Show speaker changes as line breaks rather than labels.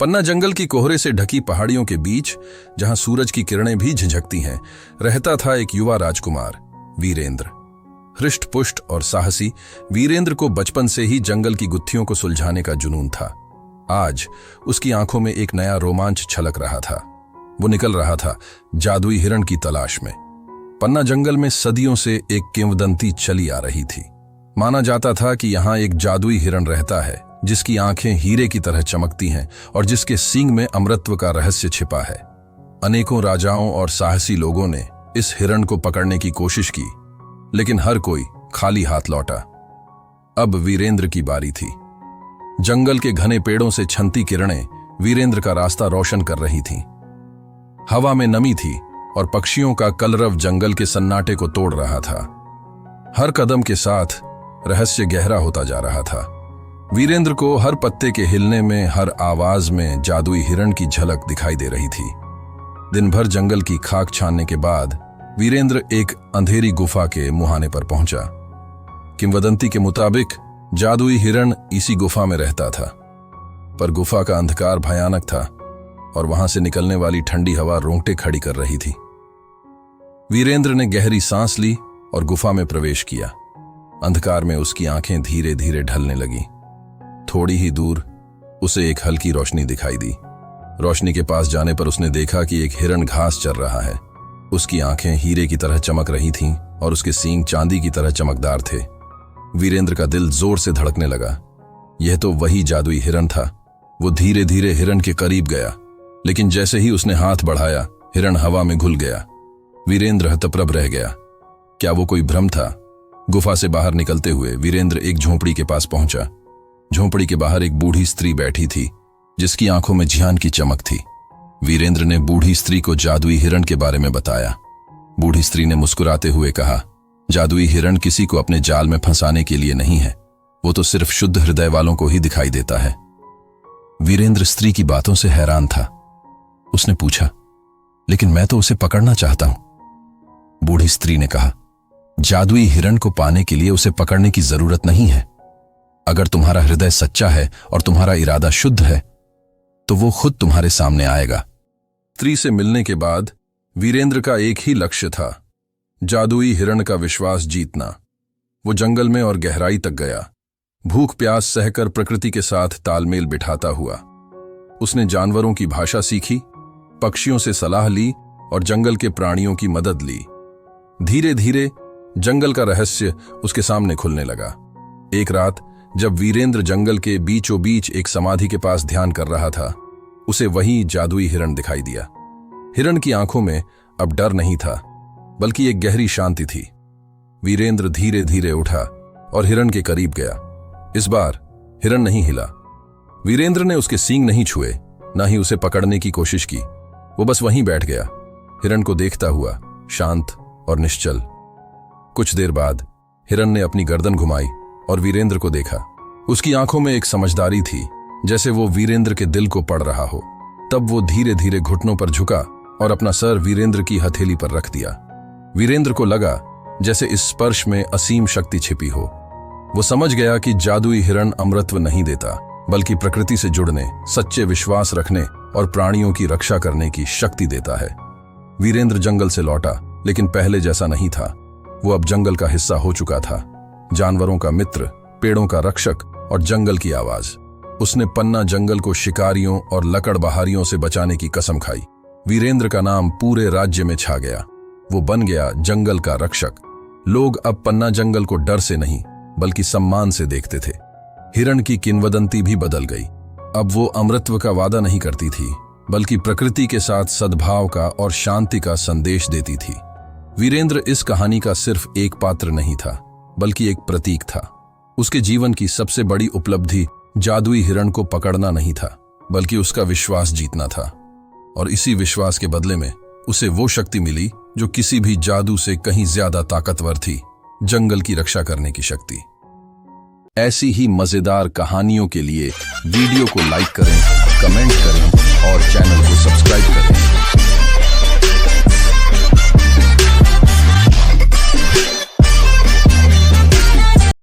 पन्ना जंगल की कोहरे से ढकी पहाड़ियों के बीच, जहां सूरज की किरणें भी झिझकती हैं, रहता था एक युवा राजकुमार, वीरेंद्र। हृष्ट-पुष्ट और साहसी वीरेंद्र को बचपन से ही जंगल की गुत्थियों को सुलझाने का जुनून था। आज उसकी आंखों में एक नया रोमांच छलक रहा था। वो निकल रहा था जादुई हिरण की तलाश में। पन्ना जंगल में सदियों से एक किंवदंती चली आ रही थी। माना जाता था कि यहाँ एक जादुई हिरण रहता है, जिसकी आंखें हीरे की तरह चमकती हैं और जिसके सींग में अमृतत्व का रहस्य छिपा है। अनेकों राजाओं और साहसी लोगों ने इस हिरण को पकड़ने की कोशिश की, लेकिन हर कोई खाली हाथ लौटा। अब वीरेंद्र की बारी थी। जंगल के घने पेड़ों से छनती किरणें वीरेंद्र का रास्ता रोशन कर रही थीं। हवा में नमी थी और पक्षियों का कलरव जंगल के सन्नाटे को तोड़ रहा था। हर कदम के साथ रहस्य गहरा होता जा रहा था। वीरेंद्र को हर पत्ते के हिलने में, हर आवाज में जादुई हिरण की झलक दिखाई दे रही थी। दिन भर जंगल की खाक छानने के बाद वीरेंद्र एक अंधेरी गुफा के मुहाने पर पहुंचा। किंवदंती के मुताबिक जादुई हिरण इसी गुफा में रहता था, पर गुफा का अंधकार भयानक था और वहां से निकलने वाली ठंडी हवा रोंगटे खड़ी कर रही थी। वीरेंद्र ने गहरी सांस ली और गुफा में प्रवेश किया। अंधकार में उसकी आंखें धीरे धीरे ढलने लगीं। थोड़ी ही दूर उसे एक हल्की रोशनी दिखाई दी। रोशनी के पास जाने पर उसने देखा कि एक हिरण घास चर रहा है। उसकी आंखें हीरे की तरह चमक रही थीं और उसके सींग चांदी की तरह चमकदार थे। वीरेंद्र का दिल जोर से धड़कने लगा। यह तो वही जादुई हिरण था। वो धीरे धीरे हिरण के करीब गया, लेकिन जैसे ही उसने हाथ बढ़ाया, हिरण हवा में घुल गया। वीरेंद्र हतप्रभ रह गया। क्या वो कोई भ्रम था? गुफा से बाहर निकलते हुए वीरेंद्र एक झोंपड़ी के पास पहुंचा। झोंपड़ी के बाहर एक बूढ़ी स्त्री बैठी थी, जिसकी आंखों में जियान की चमक थी। वीरेंद्र ने बूढ़ी स्त्री को जादुई हिरण के बारे में बताया। बूढ़ी स्त्री ने मुस्कुराते हुए कहा, जादुई हिरण किसी को अपने जाल में फंसाने के लिए नहीं है। वो तो सिर्फ शुद्ध हृदय वालों को ही दिखाई देता है। वीरेंद्र स्त्री की बातों से हैरान था। उसने पूछा, लेकिन मैं तो उसे पकड़ना चाहता हूं। बूढ़ी स्त्री ने कहा, जादुई हिरण को पाने के लिए उसे पकड़ने की जरूरत नहीं है। अगर तुम्हारा हृदय सच्चा है और तुम्हारा इरादा शुद्ध है, तो वो खुद तुम्हारे सामने आएगा। स्त्री से मिलने के बाद वीरेंद्र का एक ही लक्ष्य था, जादुई हिरण का विश्वास जीतना। वो जंगल में और गहराई तक गया, भूख प्यास सहकर प्रकृति के साथ तालमेल बिठाता हुआ। उसने जानवरों की भाषा सीखी, पक्षियों से सलाह ली और जंगल के प्राणियों की मदद ली। धीरे धीरे जंगल का रहस्य उसके सामने खुलने लगा। एक रात जब वीरेंद्र जंगल के बीचों बीच एक समाधि के पास ध्यान कर रहा था, उसे वही जादुई हिरण दिखाई दिया। हिरण की आंखों में अब डर नहीं था, बल्कि एक गहरी शांति थी। वीरेंद्र धीरे धीरे उठा और हिरण के करीब गया। इस बार हिरण नहीं हिला। वीरेंद्र ने उसके सींग नहीं छुए, न ही उसे पकड़ने की कोशिश की। वो बस वहीं बैठ गया, हिरण को देखता हुआ, शांत और निश्चल। कुछ देर बाद हिरण ने अपनी गर्दन घुमाई और वीरेंद्र को देखा। उसकी आंखों में एक समझदारी थी, जैसे वो वीरेंद्र के दिल को पढ़ रहा हो। तब वो धीरे धीरे घुटनों पर झुका और अपना सर वीरेंद्र की हथेली पर रख दिया। वीरेंद्र को लगा जैसे इस स्पर्श में असीम शक्ति छिपी हो। वो समझ गया कि जादुई हिरण अमृतत्व नहीं देता, बल्कि प्रकृति से जुड़ने, सच्चे विश्वास रखने और प्राणियों की रक्षा करने की शक्ति देता है। वीरेंद्र जंगल से लौटा, लेकिन पहले जैसा नहीं था। वो अब जंगल का हिस्सा हो चुका था, जानवरों का मित्र, पेड़ों का रक्षक और जंगल की आवाज। उसने पन्ना जंगल को शिकारियों और लकड़बहारियों से बचाने की कसम खाई। वीरेंद्र का नाम पूरे राज्य में छा गया। वो बन गया जंगल का रक्षक। लोग अब पन्ना जंगल को डर से नहीं, बल्कि सम्मान से देखते थे। हिरण की किंवदंती भी बदल गई। अब वो अमृतत्व का वादा नहीं करती थी, बल्कि प्रकृति के साथ सद्भाव का और शांति का संदेश देती थी। वीरेंद्र इस कहानी का सिर्फ एक पात्र नहीं था, बल्कि एक प्रतीक था। उसके जीवन की सबसे बड़ी उपलब्धि जादुई हिरण को पकड़ना नहीं था, बल्कि उसका विश्वास जीतना था। और इसी विश्वास के बदले में उसे वो शक्ति मिली जो किसी भी जादू से कहीं ज्यादा ताकतवर थी, जंगल की रक्षा करने की शक्ति। ऐसी ही मजेदार कहानियों के लिए वीडियो को लाइक करें, कमेंट करें और चैनल को सब्सक्राइब करें।